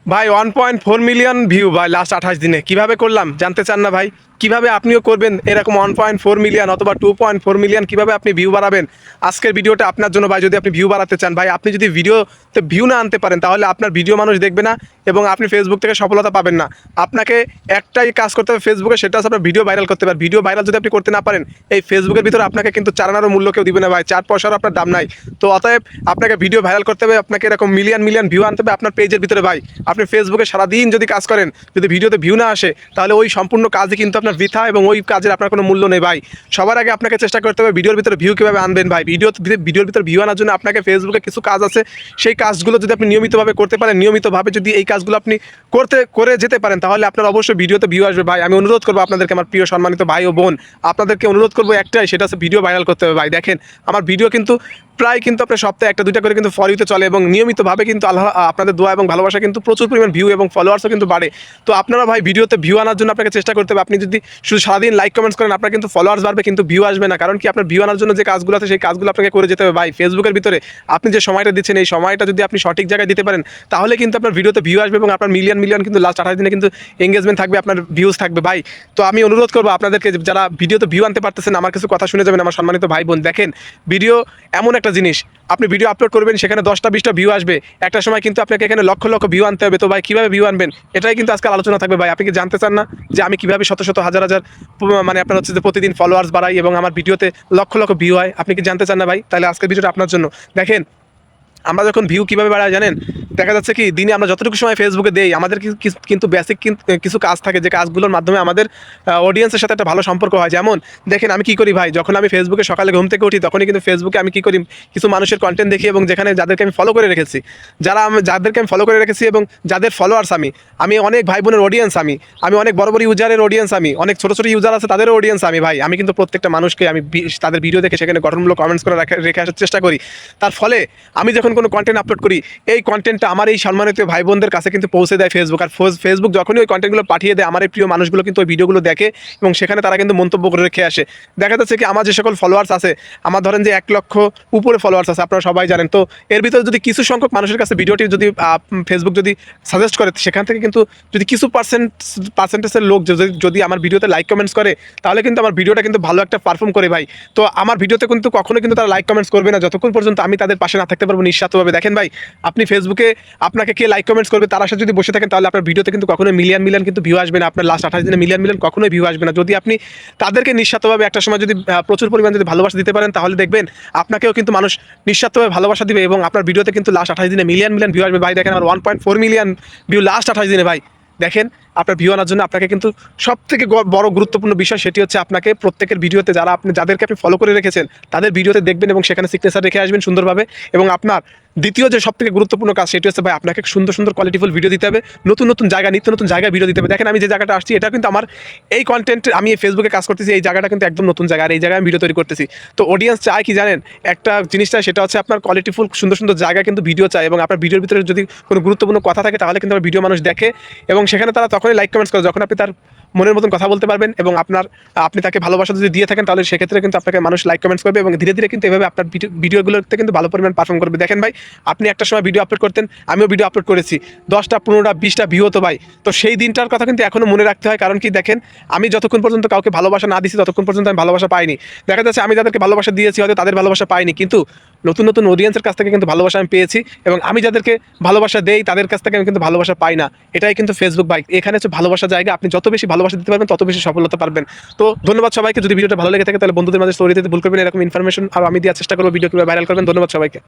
ভাই 1.4 million view ভাই last 28 দিনে কিভাবে করলাম জানতে চান না ভাই? কিভাবে আপনিও করবেন এরকম 1.4 মিলিয়ন অথবা 2.4 মিলিয়ন কিভাবে আপনি ভিউ বাড়াবেন? আজকের ভিডিওটা আপনার জন্য ভাই। যদি আপনি ভিউ বাড়াতে চান ভাই, আপনি যদি ভিডিওতে ভিউ না আনতে পারেন তাহলে আপনার ভিডিও মানুষ দেখবে না এবং আপনি ফেসবুক থেকে সফলতা পাবেন না। আপনাকে একটাই কাজ করতে হবে ফেসবুকে, সেটা হচ্ছে আপনার ভিডিও ভাইরাল করতে পারেন। ভিডিও ভাইরাল যদি আপনি করতে না পারেন, এই ফেসবুকের ভিতরে আপনাকে কিন্তু চারানারও মূল্য কেউ দিবে না ভাই, 4 পয়সারও আপনার দাম নাই। তো অতএব আপনাকে ভিডিও ভাইরাল করতে হবে, আপনাকে এরকম মিলিয়ন মিলিয়ন ভিউ আনতে হবে আপনার পেজের ভিতরে ভাই। আপনি ফেসবুকে সারাদিন যদি কাজ করেন, যদি ভিডিওতে ভিউ না আসে, তাহলে ওই সম্পূর্ণ কাজই কিন্তু আপনার বৃথা এবং ওই কাজের আপনার কোনো মূল্য নেই ভাই। সবার আগে আপনাকে চেষ্টা করতে হবে ভিডিওর ভিতরে ভিউ কীভাবে আনবেন ভাই। ভিডিওর ভিতরে ভিউ আনার জন্য আপনাকে ফেসবুকে কিছু কাজ আছে, সেই কাজগুলো যদি আপনি নিয়মিতভাবে করতে পারেন, নিয়মিতভাবে যদি এই কাজগুলো আপনি করে যেতে পারেন, তাহলে আপনার অবশ্যই ভিডিওতে ভিউ আসবে ভাই। আমি অনুরোধ করবো আপনাদেরকে, আমার প্রিয় সম্মানিত ভাই ও বোন, আপনাদেরকে অনুরোধ করবো একটাই, সেটা হচ্ছে ভিডিও ভাইরাল করতে হবে ভাই। দেখেন আমার ভিডিও কিন্তু প্রায় কিন্তু আপনার সপ্তাহে একটা দুইটা করে কিন্তু ফর ইউতে চলে এবং নিয়মিতভাবে কিন্তু আল্লাহ আপনাদের দোয়া এবং ভালোবাসা কিন্তু প্রচুর পরিমাণ ভিউ এবং ফলোয়ার্সও কিন্তু বাড়ে। তো আপনারা ভাই ভিডিওতে ভিউ আনার জন্য আপনাকে চেষ্টা করতে হবে। আপনি যদি শুধু সারাদিন লাইক কমেন্টস করেন, আপনার কিন্তু ফলোয়ার্স বাড়বে কিন্তু ভিউ আসবে না। কারণ কি, আপনার ভিউ আনার জন্য যে কাজগুলো আছে সেই কাজগুলো আপনাকে করে যেতে হবে ভাই। ফেসবুকের ভিতরে আপনি যে সময়টা দিচ্ছেন, এই সময়টা যদি আপনি সঠিক জায়গায় দিতে পারেন, তাহলে কিন্তু আপনার ভিডিওতে ভিউ আসবে এবং আপনার মিলিয়ন মিলিয়ন কিন্তু লাস্ট 28 দিনে কিন্তু এঙ্গেজমেন্ট থাকবে, আপনার ভিউজ থাকবে ভাই। তো আমি অনুরোধ করবো আপনাদেরকে, যারা ভিডিওতে ভিউ আনতে পারতেছেন, আমার কিছু কথা শুনে যাবেন আমার সম্মানিত ভাই বোন। দেখেন ভিডিও এমন একটা জিনিস, আপনি ভিডিও আপলোড করবেন, সেখানে 10টা 20টা ভিউ আসবে, একটা সময় কিন্তু আপনাকে এখানে লক্ষ লক্ষ ভিউ আনতে হবে। তো ভাই কীভাবে ভিউ আনবেন, এটাই কিন্তু আজকাল আলোচনা থাকবে ভাই। আপনি কি জানতে চান না যে আমি কীভাবে শত শত হাজার হাজার মানে আপনার হচ্ছে যে প্রতিদিন ফলোয়ার্স বাড়াই এবং আমার ভিডিওতে লক্ষ লক্ষ ভিউ হয়? আপনি কি জানতে চান না ভাই? তাহলে আজকের ভিডিওটা আপনার জন্য। দেখেন আমরা যখন ভিউ কীভাবে বাড়াই জানেন, দেখা যাচ্ছে কি দিনে আমরা যতটুকু সময় ফেসবুকে দেই, আমাদের কিন্তু বেসিক কিছু কাজ থাকে, যে কাজগুলোর মাধ্যমে আমাদের অডিয়েন্সের সাথে একটা ভালো সম্পর্ক হয়। যেমন দেখেন আমি কি করি ভাই, যখন আমি ফেসবুকে সকালে ঘুম থেকে উঠি, তখনই কিন্তু ফেসবুকে আমি কি করি, কিছু মানুষের কন্টেন্ট দেখি এবং যেখানে যাদেরকে আমি ফলো করে রেখেছি, যাদেরকে আমি ফলো করে রেখেছি এবং যাদের ফলোয়ার্স আমি অনেক ভাই বোনের অডিয়েন্স, আমি অনেক বড় বড় ইউজারের অডিয়েন্স, আমি অনেক ছোটো ছোটো ইউজার আছে তাদেরও অডিয়েন্স আমি ভাই। আমি কিন্তু প্রত্যেকটা মানুষকে আমি তাদের ভিডিও দেখে সেখানে গঠনমূলক কমেন্টস করে রেখে আসার চেষ্টা করি। তার ফলে আমি যখন কোনো কন্টেন্ট আপলোড করি, এই কন্টেন্টটা আমার এই সম্মানিত ভাই বোনদের কাছে কিন্তু পৌঁছে দেয় ফেসবুক। আর ফেসবুক যখনই ওই কন্টেন্টগুলো পাঠিয়ে দেয়, আমার এই প্রিয় মানুষগুলো কিন্তু ওই ভিডিওগুলো দেখে এবং সেখানে তারা কিন্তু মন্তব্য করে রেখে আসে। দেখা যাচ্ছে কি আমার যে সকল ফলোয়ার্স আছে, আমার ধরেন যে 1 লক্ষ উপরে ফলোয়ার্স আছে, আপনারা সবাই জানেন। তো এর ভিতরে যদি কিছু সংখ্যক মানুষের কাছে ভিডিওটি যদি ফেসবুক যদি সাজেস্ট করে, সেখান থেকে কিন্তু যদি কিছু পার্সেন্টেজের লোক যদি আমার ভিডিওতে লাইক কমেন্টস করে, তাহলে কিন্তু আমার ভিডিওটা কিন্তু ভালো একটা পারফর্ম করে ভাই। তো আমার ভিডিওতে কিন্তু কখনো কিন্তু তারা লাইক কমেন্টস করবে না যতক্ষণ পর্যন্ত আমি তাদের পাশে না থাকতে পারবো নিঃস্বার্থভাবে। দেখেন ভাই, আপনি ফেসবুকে আপনাকে কে লাইক কমেন্টস করবে তার সাথে যদি বসে থাকেন, তাহলে আপনার ভিডিওতে কিন্তু কখনোই মিলিয়ন মিলিয়ন কিন্তু ভিউ আসবে না। আপনার লাস্ট 28 দিনে মিলিয়ন মিলিয়ন কখনোই ভিউ আসবে না। যদি আপনি তাদেরকে নিঃস্বার্থভাবে একটা সময় যদি প্রচুর পরিমাণ যদি ভালোবাসা দিতে পারেন, তাহলে দেখবেন আপনাকেও কিন্তু মানুষ নিঃস্বার্থভাবে ভালোবাসা দিবে এবং আপনার ভিডিওতে কিন্তু লাস্ট 28 দিনে মিলিয়ন মিলিয়ন ভিউ আসবে ভাই। দেখেন আমার 1.4 মিলিয়ন ভিউ লাস্ট 28 দিনে ভাই। দেখেন আপনার ভিউ আনার জন্য আপনাকে কিন্তু সবথেকে বড় গুরুত্বপূর্ণ বিষয় সেটি হচ্ছে আপনাকে প্রত্যেকের ভিডিওতে যাদেরকে আপনি ফলো করে রেখেছেন তাদের ভিডিওতে দেখবেন এবং সেখানে সিগনেচার রেখে আসবেন সুন্দরভাবে। এবং আপনার দ্বিতীয় যে সবথেকে গুরুত্বপূর্ণ কাজ সেটি হচ্ছে ভাই, আপনাকে সুন্দর সুন্দর কোয়ালিটিফুল ভিডিও দিতে হবে, নতুন নতুন জায়গা, নিত্য নতুন জায়গায় ভিডিও দিতে হবে। দেখেন আমি যে জায়গাটা আসছি, এটা কিন্তু আমার এই কন্টেন্ট, আমি এই ফেসবুকে কাজ করতেছি, এই জায়গাটা কিন্তু একদম নতুন জায়গা, আর এই জায়গায় আমি ভিডিও তৈরি করতেছি। তো অডিয়েন্স চায় কি জানেন, একটা জিনিস চায়, সেটা হচ্ছে আপনার কোয়ালিটিফুল সুন্দর সুন্দর জায়গায় কিন্তু ভিডিও চায় এবং আপনার ভিডিওর ভিতরে যদি কোনো গুরুত্বপূর্ণ কথা থাকে, তাহলে কিন্তু আমার ভিডিও মানুষ দেখে এবং সেখানে তারা তখনই লাইক কমেন্টস করে যখন আপনি তার মনের মতন কথা বলতে পারবেন এবং আপনি তাকে ভালোবাসা যদি দিয়ে থাকেন, তাহলে সেক্ষেত্রে কিন্তু আপনাকে মানুষ লাইক কমেন্টস করবে এবং ধীরে ধীরে কিন্তু এভাবে আপনার ভিডিওগুলোতে কিন্তু ভালো পরিমাণ পারফর্ম করবে। দেখেন ভাই, আপনি একটা সময় ভিডিও আপলোড করতেন, আমিও ভিডিও আপলোড করেছি, 10টা 15টা 20টা ভিউ হতো ভাই। তো সেই দিনটার কথা কিন্তু এখনও মনে রাখতে হয়। কারণ কি দেখেন, আমি যতক্ষণ পর্যন্ত কাউকে ভালোবাসা না দিয়েছি ততক্ষণ পর্যন্ত আমি ভালোবাসা পাইনি। দেখা যাচ্ছে আমি যাদেরকে ভালোবাসা দিয়েছি হয়তো তাদের ভালোবাসা পাইনি, কিন্তু নতুন নতুন অডিয়েন্সের কাছ থেকে কিন্তু ভালোবাসা আমি পেয়েছি এবং আমি যাদেরকে ভালোবাসা দেই তাদের কাছ থেকে আমি কিন্তু ভালোবাসা পাই না। এটাই কিন্তু ফেসবুক ভাই, এখানে হচ্ছে ভালোবাসা জায়গা। আপনি যত বেশি ভালোবাসা দিতে পারবেন তত বেশি সফলতা পারবেন। তো ধন্যবাদ সবাইকে। যদি ভিডিওটা ভালো লেগে থাকে তাহলে বন্ধুদের মাঝে স্টোরি দিতে ভুল করবেন। এরকম ইনফরমেশন আর আমি দেওয়ার চেষ্টা করবো ভিডিও কিভাবে ভাইরাল করবেন। ধন্যবাদ সবাইকে।